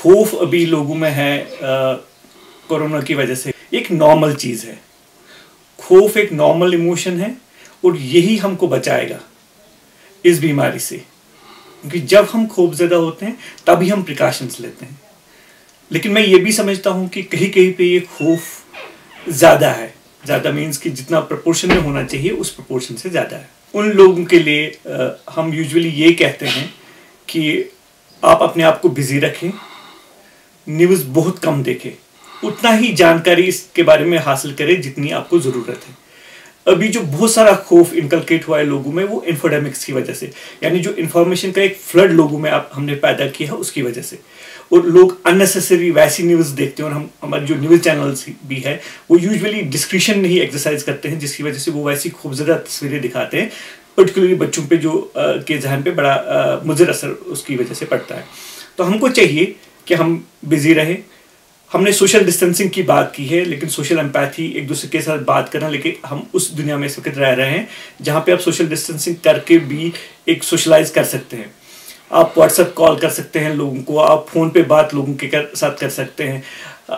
खौफ अभी लोगों में है कोरोना की वजह से, एक नॉर्मल चीज़ है। खौफ एक नॉर्मल इमोशन है और यही हमको बचाएगा इस बीमारी से, क्योंकि जब हम खौफजदा होते हैं तभी हम प्रिकॉशंस लेते हैं। लेकिन मैं ये भी समझता हूँ कि कहीं कहीं पे ये खौफ ज़्यादा है। ज़्यादा मीन्स कि जितना प्रपोर्शन में होना चाहिए उस प्रपोर्शन से ज़्यादा है। उन लोगों के लिए हम यूजुअली ये कहते हैं कि आप अपने आप को बिजी रखें, न्यूज़ बहुत कम देखें, उतना ही जानकारी इसके बारे में हासिल करें जितनी आपको ज़रूरत है। अभी जो बहुत सारा खौफ इनकलकेट हुआ है लोगों में, वो इन्फोडेमिक्स की वजह से, यानी जो इन्फॉर्मेशन का एक फ्लड लोगों में हमने पैदा किया है उसकी वजह से। और लोग अननेसेसरी वैसी न्यूज़ देखते हैं, और हमारे जो न्यूज़ चैनल्स भी है वो यूजुअली डिस्क्रिप्शन नहीं एक्सरसाइज करते हैं, जिसकी वजह से वो वैसी खूबसूरत तस्वीरें दिखाते हैं, पर्टिकुलरली बच्चों पे जो के जहन पे बड़ा मुज़र असर उसकी वजह से पड़ता है। तो हमको चाहिए कि हम बिजी रहें। हमने सोशल डिस्टेंसिंग की बात की है, लेकिन सोशल एम्पैथी, एक दूसरे के साथ बात करना, लेकिन हम उस दुनिया में इस वक्त रह रहे हैं जहाँ पे आप सोशल डिस्टेंसिंग करके भी एक सोशलाइज कर सकते हैं। आप व्हाट्सएप कॉल कर सकते हैं लोगों को, आप फ़ोन पे बात लोगों के साथ कर सकते हैं।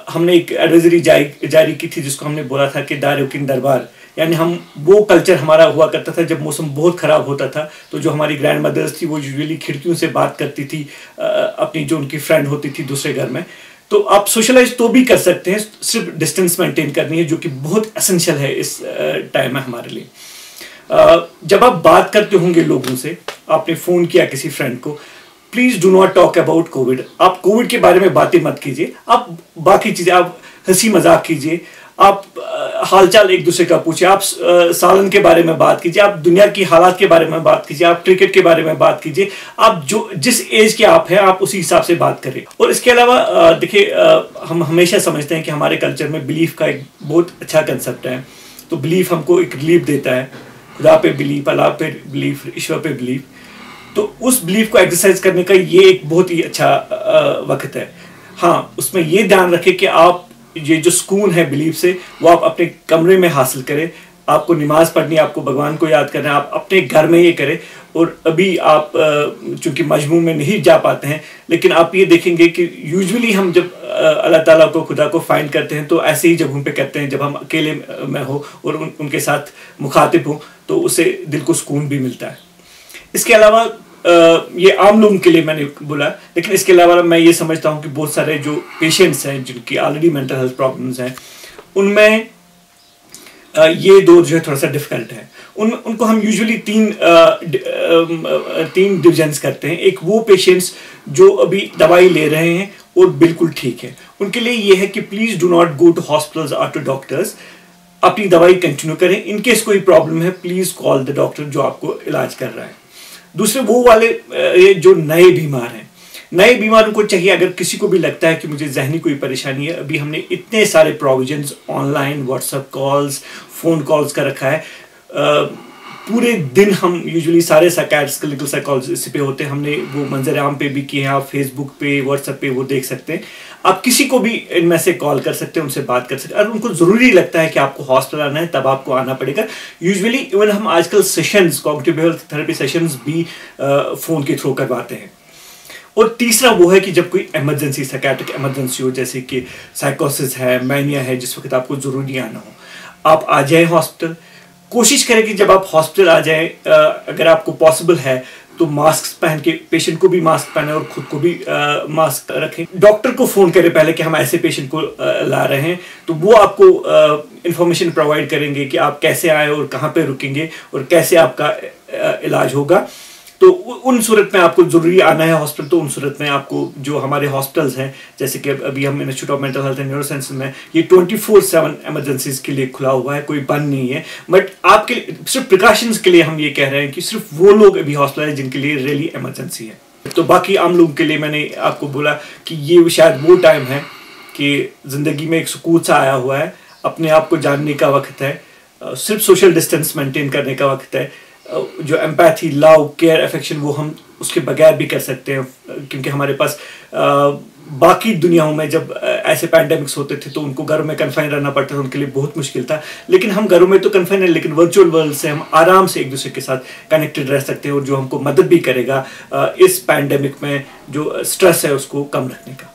हमने एक एडवाइजरी जारी की थी जिसको हमने बोला था कि दारुकिन दरबार, यानी हम वो कल्चर हमारा हुआ करता था जब मौसम बहुत ख़राब होता था, तो जो हमारी ग्रैंड मदर्स थी वो यूजुअली खिड़कियों से बात करती थी अपनी जो उनकी फ्रेंड होती थी दूसरे घर में। तो आप सोशलाइज तो भी कर सकते हैं, सिर्फ डिस्टेंस मेंटेन करनी है, जो कि बहुत एसेंशियल है इस टाइम में हमारे लिए। जब आप बात करते होंगे लोगों से, आपने फ़ोन किया किसी फ्रेंड को, please do not talk about Covid. आप कोविड के बारे में बातें मत कीजिए, आप बाकी चीज़ें, आप हंसी मजाक कीजिए, आप हालचाल एक दूसरे का पूछिए, आप सालन के बारे में बात कीजिए, आप दुनिया की हालात के बारे में बात कीजिए, आप क्रिकेट के बारे में बात कीजिए। आप जो जिस एज के आप हैं आप उसी हिसाब से बात करें। और इसके अलावा देखिए, हम हमेशा समझते हैं कि हमारे कल्चर में बिलीफ का एक बहुत अच्छा कंसेप्ट है। तो बिलीफ हमको एक रिलीफ देता है, खुदा पे बिलीफ, अल्लाह पे बिलीफ, ईश्वर पे बिलीफ। तो उस बिलीफ को एक्सरसाइज करने का ये एक बहुत ही अच्छा वक्त है। हाँ, उसमें ये ध्यान रखें कि आप ये जो सुकून है बिलीफ से, वो आप अपने कमरे में हासिल करें। आपको नमाज पढ़नी, आपको भगवान को याद करना, आप अपने घर में ये करें। और अभी आप चूँकि मजमू में नहीं जा पाते हैं, लेकिन आप ये देखेंगे कि यूजुअली हम जब अल्लाह ताला को, खुदा को फाइंड करते हैं तो ऐसे ही जगहों पे करते हैं जब हम अकेले में हो और उनके साथ मुखातिब हो, तो उससे दिल को सुकून भी मिलता है। इसके अलावा ये आम लोगों के लिए मैंने बोला, लेकिन इसके अलावा मैं ये समझता हूँ कि बहुत सारे जो पेशेंट्स हैं जिनकी ऑलरेडी मेंटल हेल्थ प्रॉब्लम्स हैं, उनमें ये दौर जो है थोड़ा सा डिफिकल्ट है। उनको हम यूजुअली तीन डिविजन्स करते हैं। एक वो पेशेंट्स जो अभी दवाई ले रहे हैं और बिल्कुल ठीक है, उनके लिए ये है कि please do not go to hospitals और टू डॉक्टर्स, अपनी दवाई कंटिन्यू करें। इनकेस कोई प्रॉब्लम है प्लीज़ कॉल द डॉक्टर जो आपको इलाज कर रहा है। दूसरे वो वाले जो नए बीमार हैं, नए बीमारों को चाहिए, अगर किसी को भी लगता है कि मुझे जहनी कोई परेशानी है, अभी हमने इतने सारे provisions online, WhatsApp calls, phone calls का रखा है। पूरे दिन हम यूजुअली सारे साइकियाट्रिस्ट, क्लिनिकल साइकोलॉजिस्ट पे होते हैं। हमने वो मंजर आम पे भी किए हैं, आप फेसबुक पे, व्हाट्सएप पे वो देख सकते हैं। आप किसी को भी इनमें से कॉल कर सकते हैं, उनसे बात कर सकते हैं। अगर उनको ज़रूरी लगता है कि आपको हॉस्पिटल आना है तब आपको आना पड़ेगा। यूजुअली इवन हम आजकल sessions, cognitive health therapy sessions भी फ़ोन के थ्रू करवाते हैं। और तीसरा वो है कि जब कोई इमरजेंसी, साइकियाट्रिक इमरजेंसी हो, जैसे कि साइकोसिस है, मैनिया है, जिस वक्त आपको ज़रूरी आना हो, आप आ जाएँ हॉस्पिटल। कोशिश करें कि जब आप हॉस्पिटल आ जाएं, अगर आपको पॉसिबल है तो मास्क पहन के, पेशेंट को भी मास्क पहने और खुद को भी मास्क रखें। डॉक्टर को फ़ोन करें पहले कि हम ऐसे पेशेंट को ला रहे हैं, तो वो आपको इंफॉर्मेशन प्रोवाइड करेंगे कि आप कैसे आए और कहाँ पे रुकेंगे और कैसे आपका इलाज होगा। तो उन सूरत में आपको ज़रूरी आना है हॉस्पिटल, तो उन सूरत में आपको जो हमारे हॉस्पिटल्स हैं, जैसे कि अभी हम institute of mental health and neuro science में, ये 24/7 एमरजेंसीज के लिए खुला हुआ है, कोई बंद नहीं है। बट आपके सिर्फ प्रिकॉशंस के लिए हम ये कह रहे हैं कि सिर्फ वो लोग अभी हॉस्पिटल है जिनके लिए रियली इमरजेंसी है। तो बाकी आम लोगों के लिए मैंने आपको बोला कि ये शायद वो टाइम है कि ज़िंदगी में एक सुकून सा आया हुआ है, अपने आप को जानने का वक्त है, सिर्फ सोशल डिस्टेंस मेंटेन करने का वक्त है। जो एम्पैथी, लव, केयर, अफेक्शन, वो हम उसके बगैर भी कर सकते हैं, क्योंकि हमारे पास बाकी दुनियाओं में जब ऐसे पैंडेमिक्स होते थे तो उनको घरों में कन्फाइन रहना पड़ता था, उनके लिए बहुत मुश्किल था। लेकिन हम घरों में तो कन्फाइन है, लेकिन वर्चुअल वर्ल्ड से हम आराम से एक दूसरे के साथ कनेक्टेड रह सकते हैं, और जो हमको मदद भी करेगा इस पैंडेमिक में जो स्ट्रेस है उसको कम रखने का।